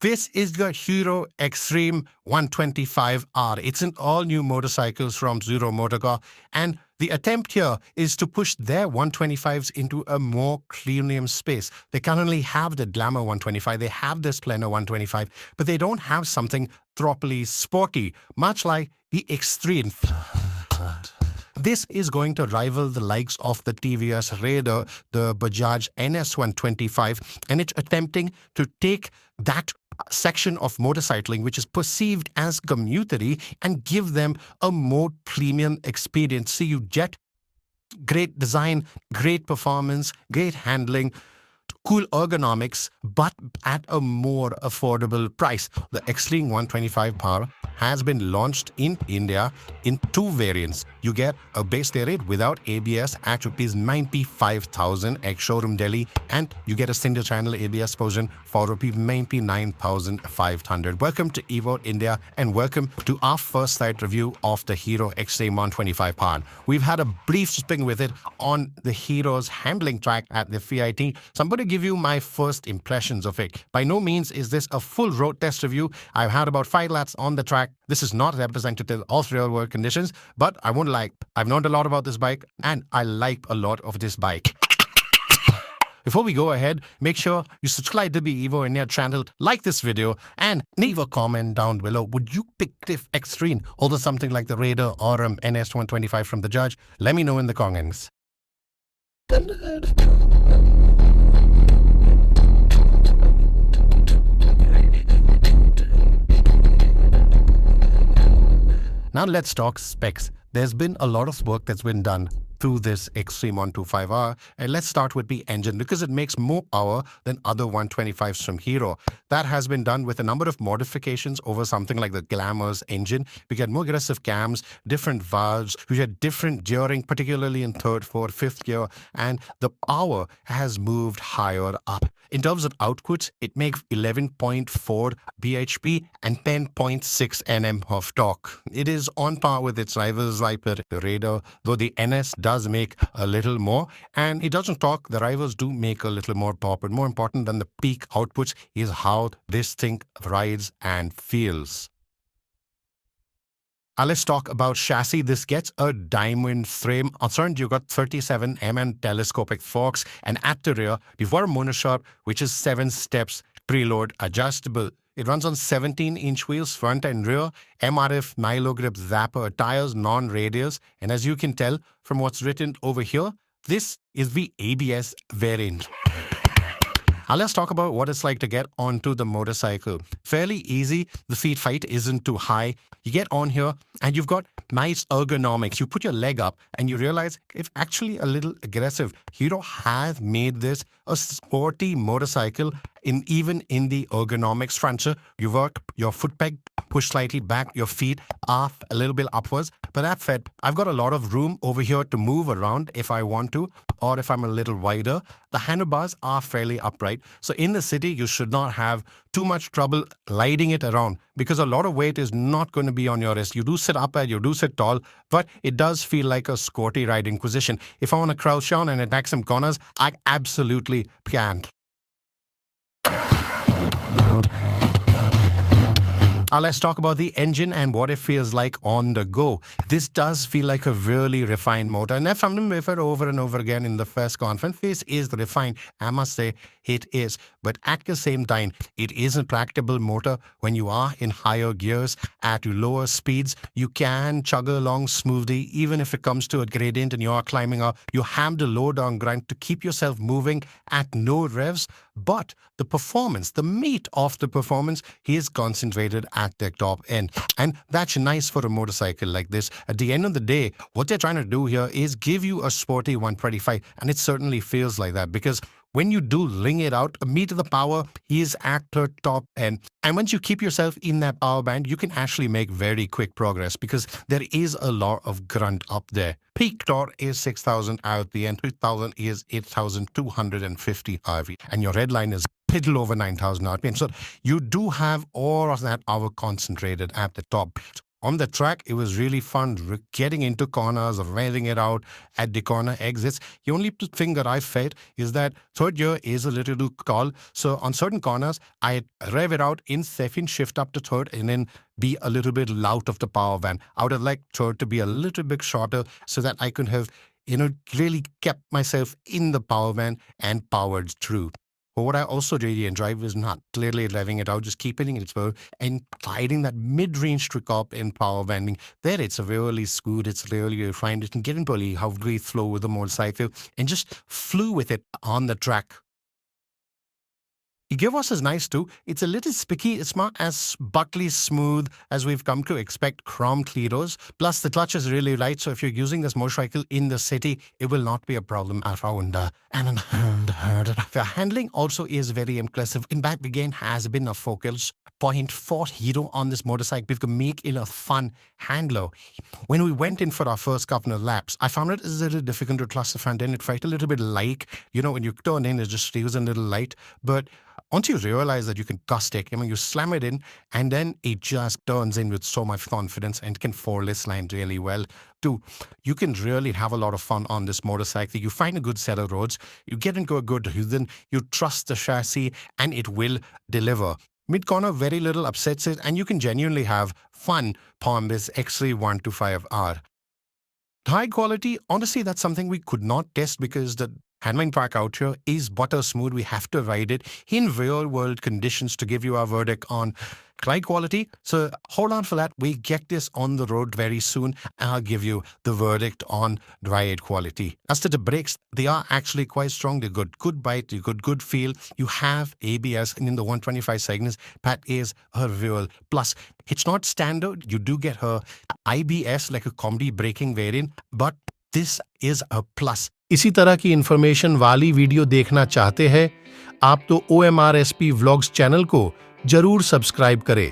This is the Hero Xtreme 125R. It's an all-new motorcycle from Zero Motorcar, and the attempt here is to push their 125s into a more premium space. They currently have the Glamour 125, they have the Splendor 125, but they don't have something properly sporty, much like the Xtreme. This is going to rival the likes of the TVS Raider, the Bajaj NS125, and it's attempting to take that section of motorcycling which is perceived as commutery and give them a more premium experience. So you get great design, great performance, great handling, cool ergonomics, but at a more affordable price. The Xtreme 125 Power has been launched in India in two variants. You get a base variant without ABS at ₹95,000 ex-showroom Delhi, and you get a single channel ABS version for ₹99,500. Welcome to Evo India, and welcome to our first site review of the Hero Xtreme 125 Power. We've had a brief spin with it on the Hero's handling track at the FIT. So I'm going to give you my first impressions of it. By no means is this a full road test review. I've had about 5 laps on the track. This is not representative of real world conditions, but I won't lie, I've known a lot about this bike and I like a lot of this bike. Before we go ahead, make sure you subscribe to the Evo India channel, like this video, and leave a comment down below. Would you pick this Xtreme over something like the Raider or NS125 from the Judge? Let me know in the comments. Now let's talk specs. There's been a lot of work that's been done through this Xtreme 125R, and let's start with the engine because it makes more power than other 125s from Hero. That has been done with a number of modifications over something like the Glamour's engine. We get more aggressive cams, different valves, we get different gearing, particularly in third, fourth, fifth gear, and the power has moved higher up. In terms of outputs, it makes 11.4 bhp and 10.6 Nm of torque. It is on par with its rivals like the Raider, though the NS does make a little more, and it doesn't talk. The rivals do make a little more power, but more important than the peak outputs is how this thing rides and feels. Let's talk about chassis. This gets a diamond frame. On front, you've got 37 mm telescopic forks, and at the rear, you've got a monoshaft, which is 7 steps preload adjustable. It runs on 17-inch wheels, front and rear, MRF Nilo Grip Zapper tires, non-radius, and as you can tell from what's written over here, this is the ABS variant. Now let's talk about what it's like to get onto the motorcycle. Fairly easy. The seat height isn't too high. You get on here and you've got nice ergonomics. You put your leg up and you realize it's actually a little aggressive. Hero has made this a sporty motorcycle even in the ergonomics structure. You work your foot peg, push slightly back, your feet off a little bit upwards. But that said, I've got a lot of room over here to move around if I want to, or if I'm a little wider. The handlebars are fairly upright. So in the city, you should not have too much trouble gliding it around because a lot of weight is not going to be on your wrist. You do sit upright, you do sit tall, but it does feel like a sporty riding position. If I want to crouch down and attack some corners, I absolutely can. Let's talk about the engine and what it feels like on the go. This does feel like a really refined motor, and I've found it over and over again in the first conference. This is refined, I must say it is. But at the same time, it is a tractable motor. When you are in higher gears at lower speeds, you can chug along smoothly. Even if it comes to a gradient and you are climbing up, you have the low down grind to keep yourself moving at no revs. But the performance, the meat of the performance, is concentrated at the top end. And that's nice for a motorcycle like this. At the end of the day, what they're trying to do here is give you a sporty 125. And it certainly feels like that because when you do ring it out, a meter the power is at the top end. And once you keep yourself in that power band, you can actually make very quick progress because there is a lot of grunt up there. Peak torque is 6,000 RPM, 2,000 is 8,250 RPM, and your red line is little over 9,000 RPM. So you do have all of that power concentrated at the top. On the track, it was really fun getting into corners, revving it out at the corner exits. The only thing that I felt is that third gear is a little too tall. So on certain corners, I rev it out in second, shift up to third, and then be a little bit loud of the power van. I would have liked third to be a little bit shorter so that I could have, really kept myself in the power van and powered through. But what I also really enjoyed was not clearly revving it out, just keeping it slow and gliding that mid-range trick up in power bending. There it's really smooth, it's really refined. It can get into a great flow with the motorcycle and just flew with it on the track. The gearbox is nice too. It's a little spiky. It's not as buckly smooth as we've come to expect chrome Clitos. Plus, the clutch is really light, so if you're using this motorcycle in the city, it will not be a problem at all. The handling also is very impressive. In fact, again, has been a focus point for Hero on this motorcycle. We can make it a fun handler. When we went in for our first couple of laps, I found it a little difficult to trust the front end. It felt a little bit like, when you turn in, it just feels a little light. But once you realize that you can gust it, you slam it in, and then it just turns in with so much confidence and can four-less line really well too. You can really have a lot of fun on this motorcycle. You find a good set of roads, you get into a good rhythm, you trust the chassis, and it will deliver. Mid-corner, very little upsets it, and you can genuinely have fun on this Xtreme 125R. High quality, honestly, that's something we could not test because the handling track out here is butter smooth. We have to ride it in real world conditions to give you our verdict on ride quality. So hold on for that. We get this on the road very soon and I'll give you the verdict on ride quality. As to the brakes, they are actually quite strong. They're good bite, they're good feel. You have ABS in the 125 segments. That is a real plus. It's not standard. You do get her IBS like a comedy braking variant, but this is a plus. इसी तरह की information वाली video देखना चाहते हैं आप तो OMRSP vlogs channel को जरूर सब्सक्राइब करें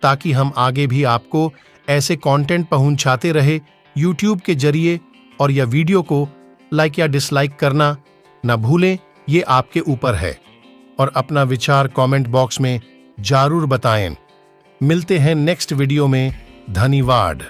ताकि हम आगे भी आपको ऐसे कंटेंट पहुंचाते रहे YouTube के जरिए और यह वीडियो को लाइक या डिसलाइक करना ना भूलें, ये आपके ऊपर है और अपना विचार कमेंट बॉक्स में जरूर बताएं। मिलते हैं नेक्स्ट वीडियो में। धन्यवाद।